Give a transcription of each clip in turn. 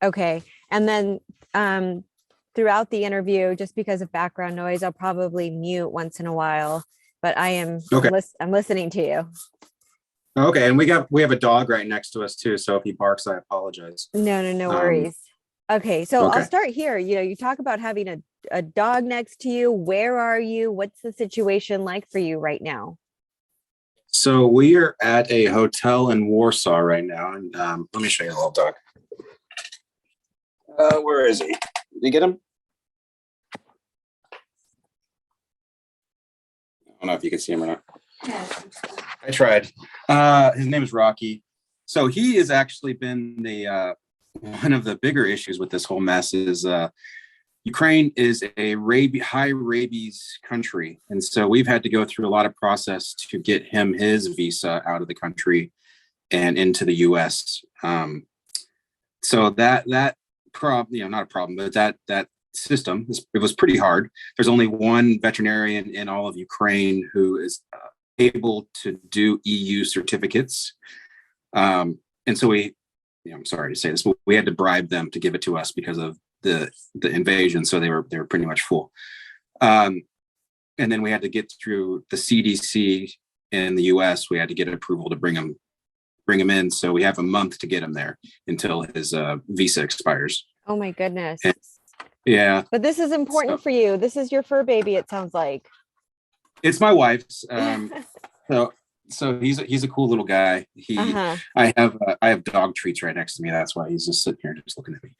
Okay. And then throughout the interview, just because of background noise, I'll probably mute once in a while, but Okay. I'm listening to you. Okay. And we have a dog right next to us too. So if he barks, I apologize. No Um, worries. Okay, so I'll okay. start here. You talk about having a dog next to you. Where are you? What's the situation like for you right now? So we are at a hotel in Warsaw right now. And let me show you the little dog. Where is he? Did you get him? I don't know if you can see him or not. I tried. His name is Rocky. So he has actually been the one of the bigger issues with this whole mess is Ukraine is a high rabies country, and so we've had to go through a lot of process to get him his visa out of the country and into the U.S. So that problem, not a problem, but that system it was pretty hard. There's only one veterinarian in all of Ukraine who is able to do EU certificates, and so I'm sorry to say this, but we had to bribe them to give it to us because of the invasion. So they were pretty much full. And then we had to get through the CDC in the US. We had to get approval to bring him in. So we have a month to get him there until his visa expires. Oh my goodness. And, yeah. But this is important for you. This is your fur baby, it sounds like. It's my wife's. So he's a cool little guy. I have dog treats right next to me. That's why he's just sitting here just looking at me.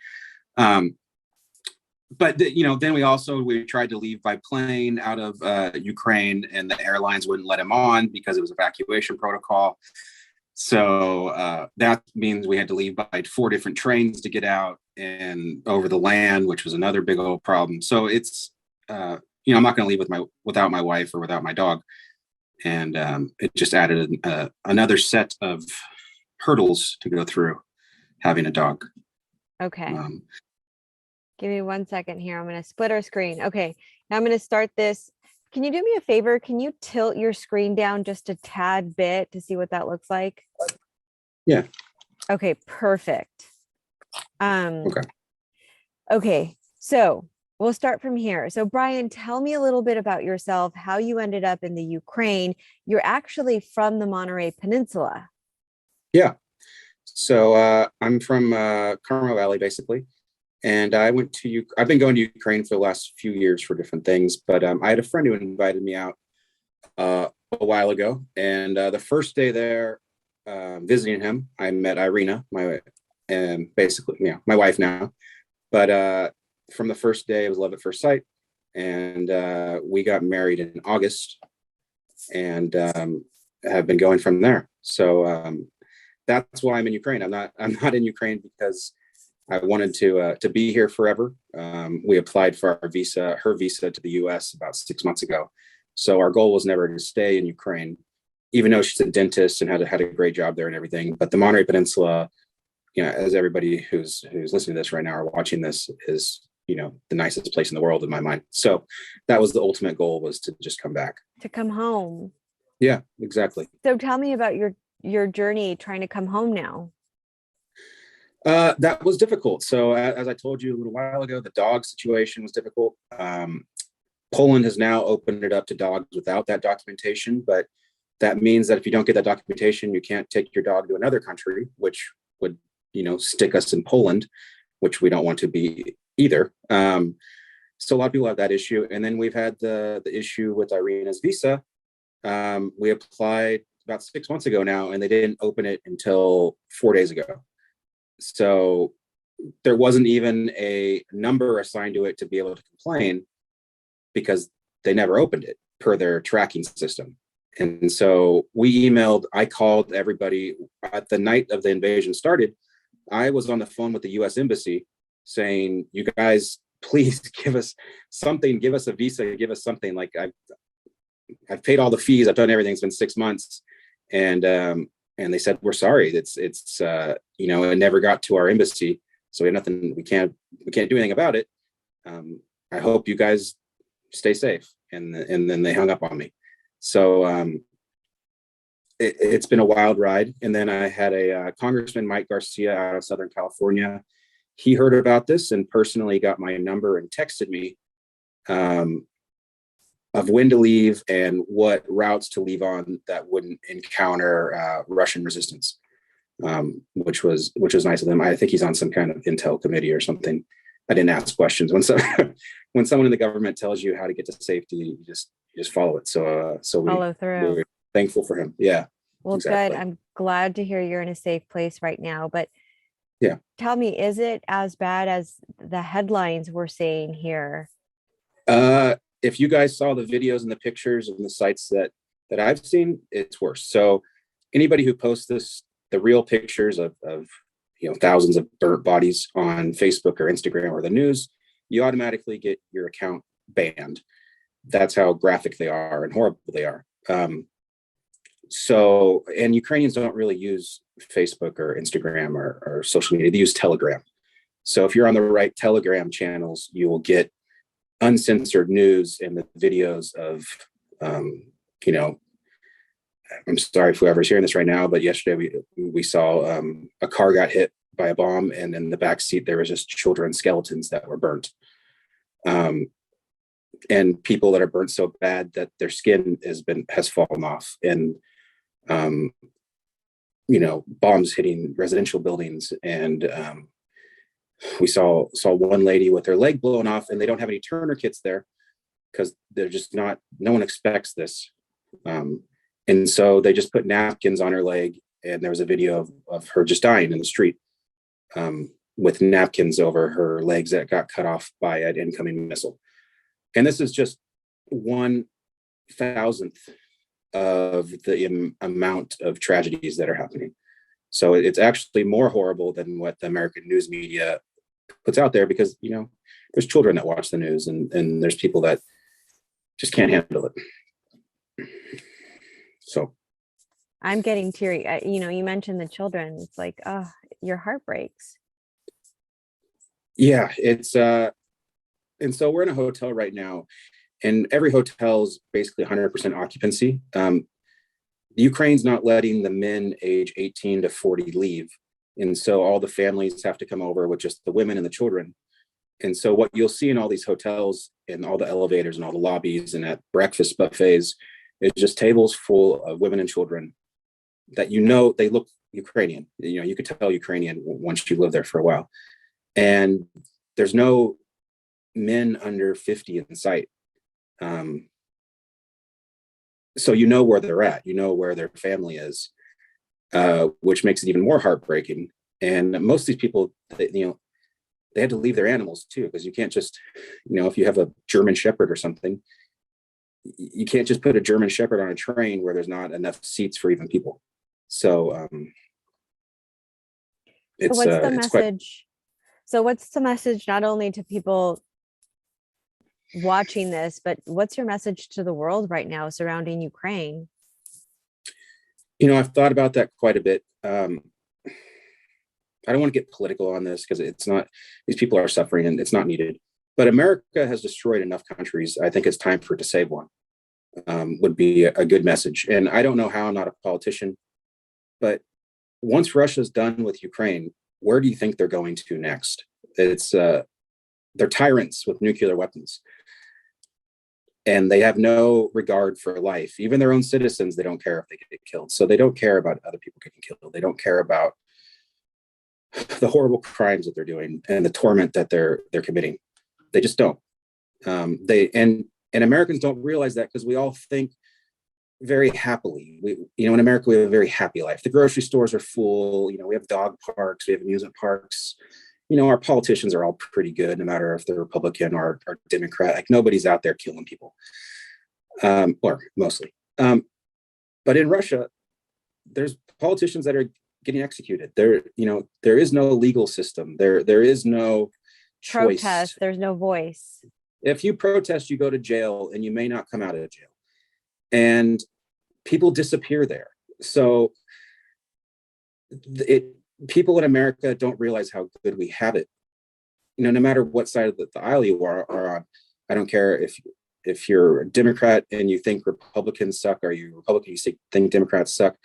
But then we tried to leave by plane out of Ukraine, and the airlines wouldn't let him on because it was evacuation protocol. So that means we had to leave by 4 different trains to get out and over the land, which was another big old problem. So it's I'm not going to leave without my wife or without my dog. And it just added another set of hurdles to go through having a dog. Okay. Give me 1 second here. I'm going to split our screen. Okay. Now I'm going to start this. Can you do me a favor? Can you tilt your screen down just a tad bit to see what that looks like? Yeah. Okay, perfect. Okay. Okay. So we'll start from here. So Brian, tell me a little bit about yourself, how you ended up in the Ukraine. You're actually from the Monterey Peninsula. Yeah. So I'm from Carmel Valley, basically. And I've been going to Ukraine for the last few years for different things, but I had a friend who invited me out a while ago. And the first day there, visiting him, I met Irina, my wife now. But from the first day, it was love at first sight. And we got married in August and have been going from there. So that's why I'm in Ukraine. I'm not in Ukraine because I wanted to be here forever. We applied for her visa to the U.S. about 6 months ago. So our goal was never to stay in Ukraine, even though she's a dentist and had a great job there and everything. But the Monterey Peninsula, as everybody who's listening to this right now or watching this is, the nicest place in the world in my mind. So that was the ultimate goal, was to just come back. To come home. Yeah, exactly. So tell me about your journey trying to come home now. That was difficult. So as I told you a little while ago, the dog situation was difficult. Poland has now opened it up to dogs without that documentation, but that means that if you don't get that documentation, you can't take your dog to another country, which would, stick us in Poland, which we don't want to be either. So a lot of people have that issue. And then we've had the issue with Irina's visa. We applied about 6 months ago now, and they didn't open it until 4 days ago. So there wasn't even a number assigned to it to be able to complain because they never opened it per their tracking system. And so I called everybody at the night of the invasion started. I was on the phone with the US Embassy saying, you guys, please give us something, give us a visa, give us something. Like I've paid all the fees. I've done everything. It's been 6 months. And they said, we're sorry. It's it never got to our embassy. So we have nothing, we can't do anything about it. I hope you guys stay safe. And then they hung up on me. So it's been a wild ride. And then I had a Congressman Mike Garcia out of Southern California. he heard about this and personally got my number and texted me of when to leave and what routes to leave on that wouldn't encounter Russian resistance, which was nice of them. I think he's on some kind of intel committee or something. I didn't ask questions. When someone in the government tells you how to get to safety, you just follow it. So Follow through. we're thankful for him. Yeah. Well, exactly. good. I'm glad to hear you're in a safe place right now. But yeah, tell me, is it as bad as the headlines we're saying here? If you guys saw the videos and the pictures and the sites that I've seen, it's worse. So anybody who posts the real pictures of thousands of burnt bodies on Facebook or Instagram or the news, you automatically get your account banned. That's how graphic they are and horrible they are. And Ukrainians don't really use Facebook or Instagram or social media. They use Telegram. So if you're on the right Telegram channels, you will get uncensored news and the videos of, I'm sorry if whoever's hearing this right now, but yesterday we saw a car got hit by a bomb, and in the back seat there was just children's skeletons that were burnt, and people that are burnt so bad that their skin has fallen off, and bombs hitting residential buildings, and we saw one lady with her leg blown off, and they don't have any tourniquets there because they're just not. No one expects this. And so they just put napkins on her leg, and there was a video of her just dying in the street with napkins over her legs that got cut off by an incoming missile. And this is just 1,000th of the amount of tragedies that are happening. So it's actually more horrible than what the American news media puts out there, because, there's children that watch the news, and there's people that just can't handle it. So I'm getting teary. You mentioned the children. It's like, your heart breaks. Yeah, it's and so we're in a hotel right now, and every hotel is basically 100% occupancy. Ukraine's not letting the men age 18 to 40 leave, and so all the families have to come over with just the women and the children. And so what you'll see in all these hotels, in all the elevators and all the lobbies and at breakfast buffets, is just tables full of women and children that they look Ukrainian. You could tell Ukrainian once you live there for a while. And there's no men under 50 in sight. So where they're at, where their family is, which makes it even more heartbreaking. And most of these people, they had to leave their animals too, because you can't just, if you have a German Shepherd or something, you can't just put a German Shepherd on a train where there's not enough seats for even people. So what's the message? So what's the message not only to people watching this, but what's your message to the world right now surrounding Ukraine? I've thought about that quite a bit. I don't want to get political on this because it's not, these people are suffering and it's not needed. But America has destroyed enough countries. I think it's time for it to save one, would be a good message. And I don't know how, I'm not a politician, but once Russia's done with Ukraine, where do you think they're going to next? It's they're tyrants with nuclear weapons. And they have no regard for life. Even their own citizens, they don't care if they get killed. So they don't care about other people getting killed. They don't care about the horrible crimes that they're doing and the torment that they're committing. They just don't. And Americans don't realize that, because we all think very happily. In America, we have a very happy life. The grocery stores are full. We have dog parks, we have amusement parks. Our politicians are all pretty good, no matter if they're Republican or Democrat. Like, nobody's out there killing people, or mostly. But in Russia, there's politicians that are getting executed. There is no legal system. There is no choice. Protest. There's no voice. If you protest, you go to jail, and you may not come out of jail. And people disappear there. So people in America don't realize how good we have it. No matter what side of the aisle you are on. I don't care if you're a Democrat and you think Republicans suck, or you Republican you think Democrats suck.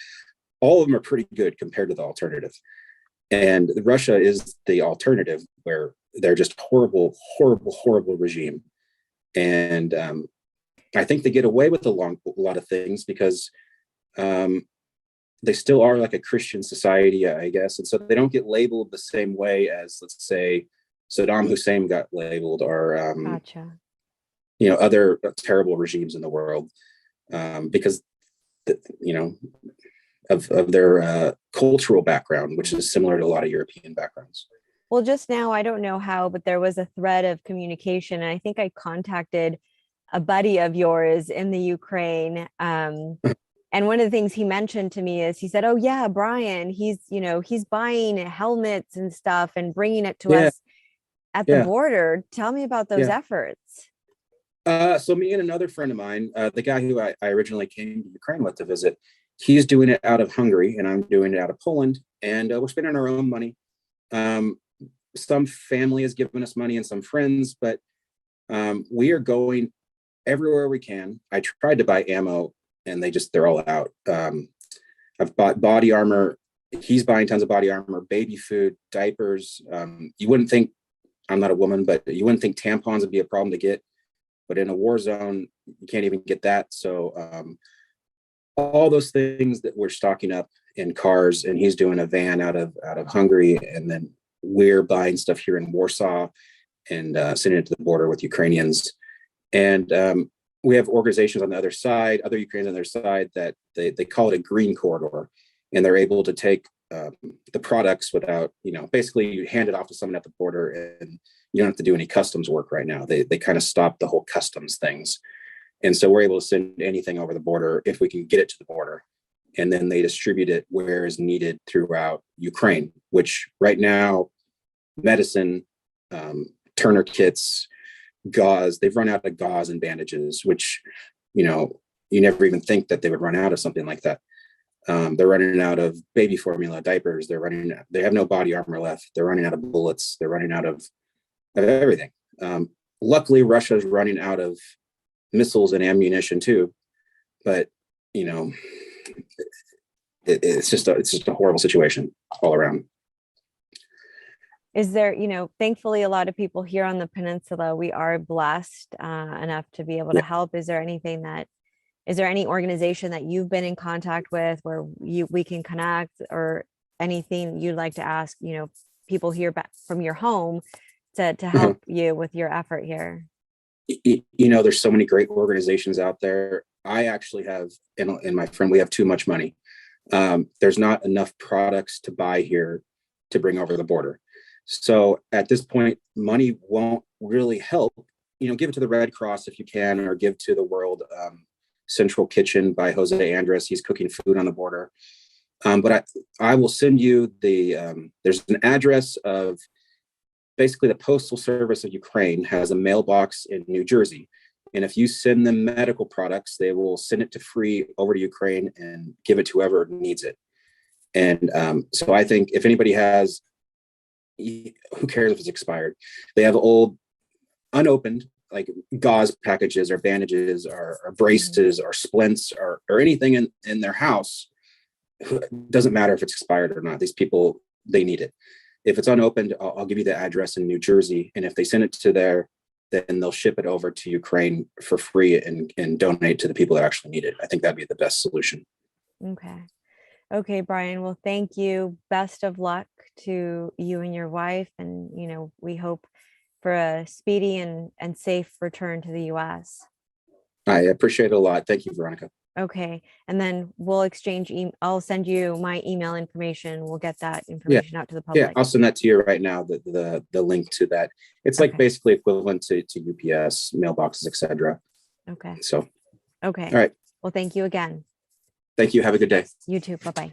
All of them are pretty good compared to the alternative. And Russia is the alternative, where they're just horrible, horrible, horrible regime. And I think they get away with a lot of things because they still are like a Christian society, I guess. And so they don't get labeled the same way as, let's say, Saddam Hussein got labeled, or, Gotcha. Other terrible regimes in the world, because, of their cultural background, which is similar to a lot of European backgrounds. Well, just now, I don't know how, but there was a thread of communication. And I think I contacted a buddy of yours in the Ukraine. And one of the things he mentioned to me is he said, "Oh yeah, Brian, he's buying helmets and stuff and bringing it to Yeah, us at the yeah, border." Tell me about those yeah. efforts. So me and another friend of mine, the guy who I originally came to Ukraine with to visit, he's doing it out of Hungary and I'm doing it out of Poland, and we're spending our own money. Some family has given us money and some friends, but we are going everywhere we can. I tried to buy ammo and they're all out. I've bought body armor. He's buying tons of body armor, baby food, diapers. You wouldn't think, I'm not a woman, but you wouldn't think tampons would be a problem to get. But in a war zone, you can't even get that. So all those things that we're stocking up in cars, and he's doing a van out of Hungary, and then we're buying stuff here in Warsaw and sending it to the border with Ukrainians. And we have organizations on the other side, other Ukrainians on their side, that they call it a green corridor, and they're able to take the products without, basically you hand it off to someone at the border, and you don't have to do any customs work right now. They kind of stopped the whole customs things. And so we're able to send anything over the border if we can get it to the border. And then they distribute it where is needed throughout Ukraine, which right now, medicine, tourniquets, gauze, they've run out of gauze and bandages, which, you never even think that they would run out of something like that. They're running out of baby formula, diapers. They have no body armor left. They're running out of bullets. They're running out of everything. Luckily, Russia's running out of missiles and ammunition too, but it's just a horrible situation all around. Is there, thankfully a lot of people here on the peninsula, we are blessed enough to be able to help. Is there any organization that you've been in contact with where we can connect, or anything you'd like to ask, people here back from your home to help you with your effort here? There's so many great organizations out there. I actually have, and my friend, we have too much money. There's not enough products to buy here to bring over the border. So at this point, money won't really help. Give it to the Red Cross if you can, or give to the World Central Kitchen by Jose Andres. He's cooking food on the border. But I will send you there's an address of, basically the Postal Service of Ukraine has a mailbox in New Jersey. And if you send them medical products, they will send it to free over to Ukraine and give it to whoever needs it. And so I think if anybody has, who cares if it's expired? They have old, unopened, like gauze packages or bandages or braces or splints or anything in their house. It doesn't matter if it's expired or not. These people, they need it. If it's unopened, I'll give you the address in New Jersey. And if they send it to there, then they'll ship it over to Ukraine for free and donate to the people that actually need it. I think that'd be the best solution. Okay, Brian. Well, thank you. Best of luck to you and your wife. And, we hope for a speedy and safe return to the US. I appreciate it a lot. Thank you, Veronica. Okay. And then we'll exchange. I'll send you my email information. We'll get that information out to the public. Yeah, I'll send that to you right now. The link to that. It's like basically equivalent to UPS mailboxes, etc. Okay. So. Okay. All right. Well, thank you again. Thank you. Have a good day. You too. Bye-bye.